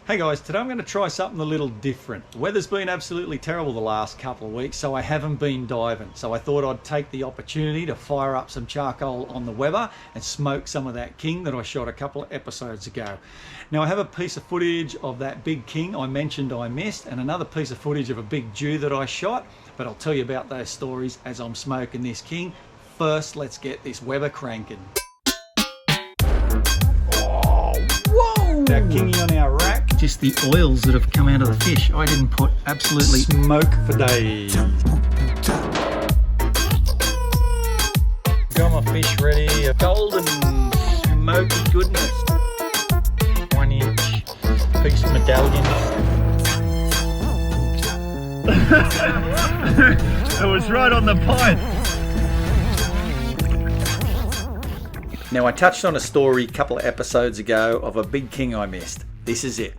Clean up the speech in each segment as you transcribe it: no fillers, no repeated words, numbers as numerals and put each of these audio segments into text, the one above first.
Hey guys, today I'm going to try something a little different. The weather's been absolutely terrible the last couple of weeks, so I haven't been diving. So I thought I'd take the opportunity to fire up some charcoal on the Weber and smoke some of that king that I shot a couple of episodes ago. Now I have a piece of footage of that big king I mentioned I missed, and another piece of footage of a big Jew that I shot, but I'll tell you about those stories as I'm smoking this king. First, let's get this Weber cranking. Oh, whoa! Our kingy on our rack. Just the oils that have come out of the fish. I didn't put absolutely smoke for days. Got my fish ready. A golden smoky goodness. 1 inch piece of medallion. It was right on the point. Now I touched on a story a couple of episodes ago of a big king I missed. This is it.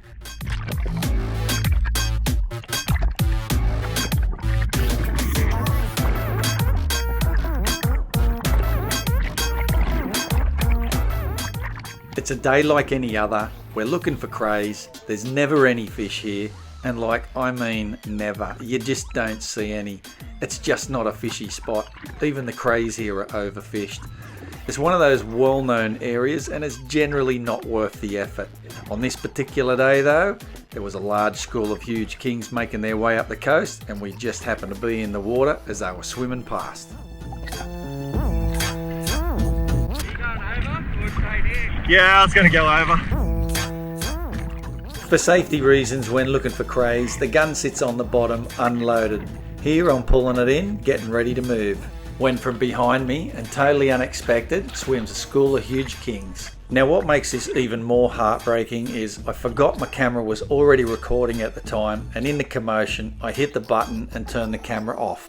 It's a day like any other. We're looking for crays. There's never any fish here. And I mean never. You just don't see any. It's just not a fishy spot. Even the crays here are overfished. It's one of those well-known areas and it's generally not worth the effort. On this particular day though, there was a large school of huge kings making their way up the coast, and we just happened to be in the water as they were swimming past. Yeah, I was going to go over. For safety reasons, when looking for crays, the gun sits on the bottom unloaded. Here I'm pulling it in, getting ready to move, when from behind me, and totally unexpected, swims a school of huge kings. Now what makes this even more heartbreaking is I forgot my camera was already recording at the time, and in the commotion I hit the button and turned the camera off.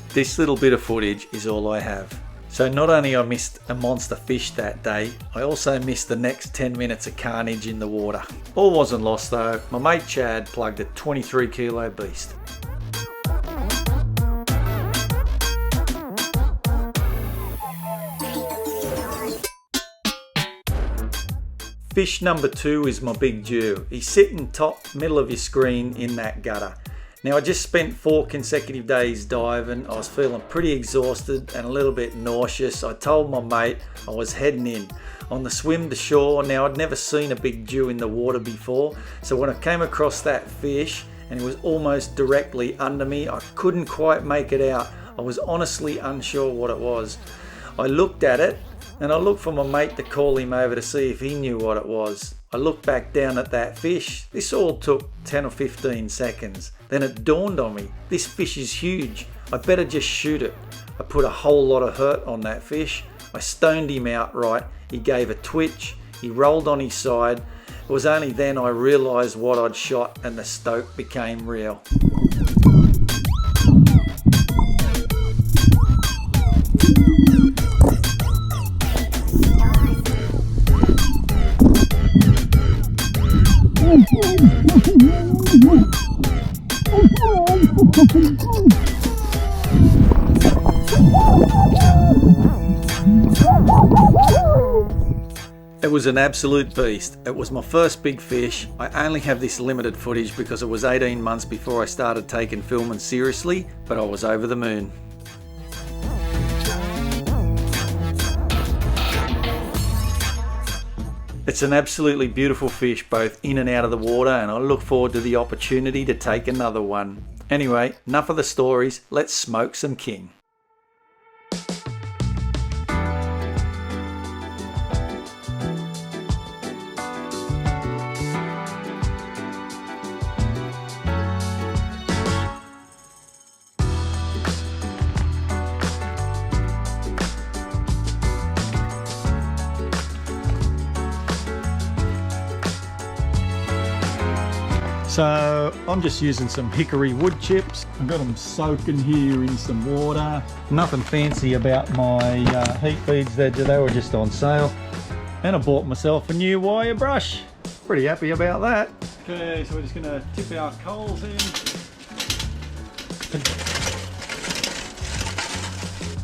This little bit of footage is all I have. So not only I missed a monster fish that day, I also missed the next 10 minutes of carnage in the water. All wasn't lost though. My mate Chad plugged a 23 kilo beast. Fish number 2 is my big Jew. He's sitting top middle of your screen in that gutter. Now I just spent 4 consecutive days diving. I was feeling pretty exhausted and a little bit nauseous. I told my mate I was heading in. On the swim to shore, now I'd never seen a big Jew in the water before, so when I came across that fish and it was almost directly under me, I couldn't quite make it out. I was honestly unsure what it was. I looked at it and I looked for my mate to call him over to see if he knew what it was. I looked back down at that fish. This all took 10 or 15 seconds. Then it dawned on me, this fish is huge. I better just shoot it. I put a whole lot of hurt on that fish. I stoned him outright. He gave a twitch. He rolled on his side. It was only then I realised what I'd shot and the stoke became real. It was an absolute beast. It was my first big fish. I only have this limited footage because it was 18 months before I started taking filming seriously, but I was over the moon. It's an absolutely beautiful fish both in and out of the water, and I look forward to the opportunity to take another one. Anyway, enough of the stories, let's smoke some king. So I'm just using some hickory wood chips. I've got them soaking here in some water. Nothing fancy about my heat beads, they were just on sale. And I bought myself a new wire brush. Pretty happy about that. Okay, so we're just gonna tip our coals in.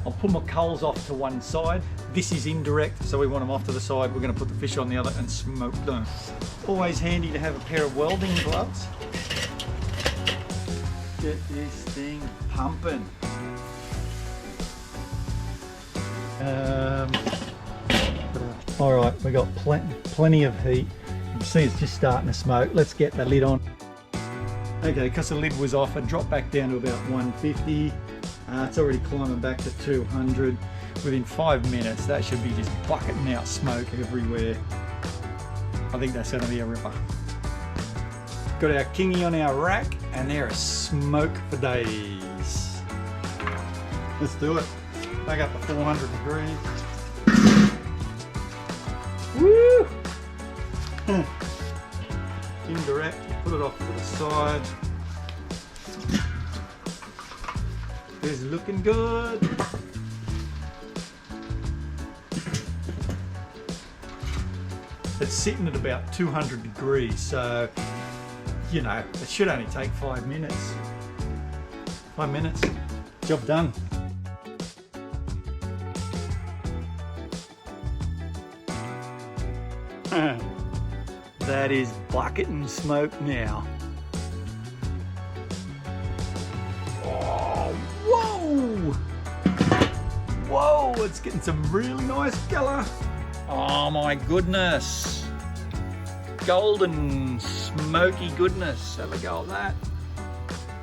I'll put my coals off to one side. This is indirect, so we want them off to the side. We're going to put the fish on the other and smoke them. Always handy to have a pair of welding gloves. Get this thing pumping. All right, we got plenty of heat. You can see it's just starting to smoke. Let's get the lid on. Okay, because the lid was off, it dropped back down to about 150. It's already climbing back to 200. Within 5 minutes, that should be just bucketing out smoke everywhere. I think that's going to be a ripper. Got our Kingy on our rack, and there is smoke for days. Let's do it. Back up to 400 degrees. Woo! Indirect, put it off to the side. It's looking good. It's sitting at about 200 degrees, so you know, it should only take 5 minutes. 5 minutes, job done. That is bucketing smoke now. Oh, whoa! Whoa, it's getting some really nice colour. Oh my goodness. Golden, smoky goodness. Have a go at that.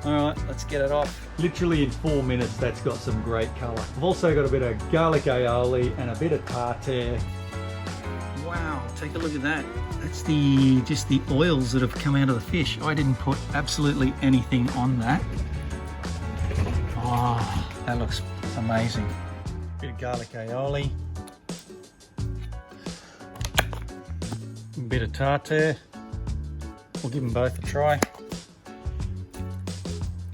Alright, let's get it off. Literally in 4 minutes, that's got some great colour. I've also got a bit of garlic aioli and a bit of tartare. Wow, take a look at that. That's just the oils that have come out of the fish. I didn't put absolutely anything on that. Oh, that looks amazing. Bit of garlic aioli. A bit of tartare. We'll give them both a try.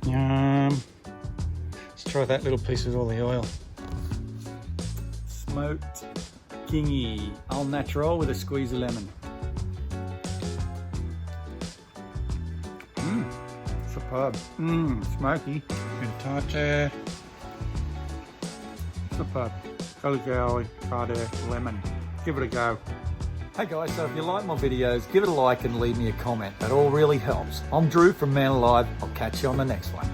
Let's try that little piece with all the oil. Smoked Kingy, al natural with a squeeze of lemon. Superb. Smoky. Bit of tartare. Superb. Garlic aioli, tartare, lemon. Give it a go. Hey guys, so if you like my videos, give it a like and leave me a comment. That all really helps. I'm Drew from Man Alive. I'll catch you on the next one.